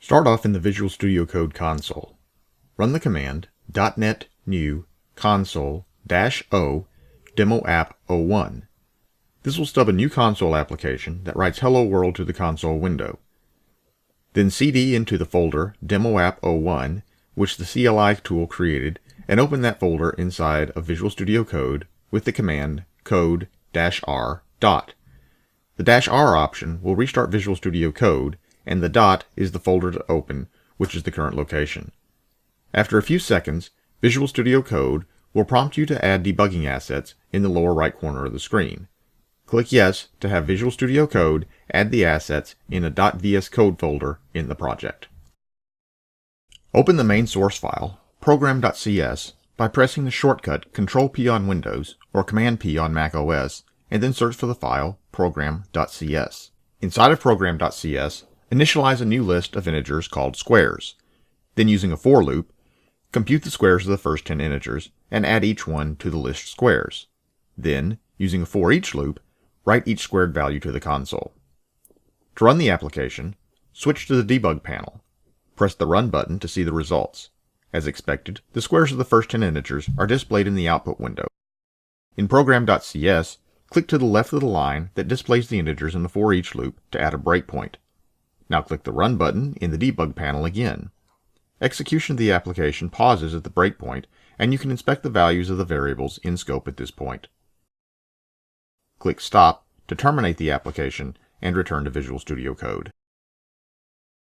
Start off in the Visual Studio Code console. Run the command .NET new console-o demo app 01. This will stub a new console application that writes Hello World to the console window. Then cd into the folder demo app 01, which the CLI tool created, and open that folder inside of Visual Studio Code with the command code-r dot. The -r option will restart Visual Studio Code, and the dot is the folder to open, which is the current location. After a few seconds, Visual Studio Code will prompt you to add debugging assets in the lower right corner of the screen. Click Yes to have Visual Studio Code add the assets in a .vs Code folder in the project. Open the main source file, program.cs, by pressing the shortcut Ctrl-P on Windows or Command-P on Mac OS, and then search for the file program.cs. Inside of program.cs, initialize a new list of integers called squares. Then, using a for loop, compute the squares of the first 10 integers and add each one to the list squares. Then, using a for each loop, write each squared value to the console. To run the application, switch to the debug panel. Press the Run button to see the results. As expected, the squares of the first 10 integers are displayed in the output window. In program.cs, click to the left of the line that displays the integers in the for each loop to add a breakpoint. Now click the Run button in the debug panel again. Execution of the application pauses at the breakpoint, and you can inspect the values of the variables in scope at this point. Click Stop to terminate the application and return to Visual Studio Code.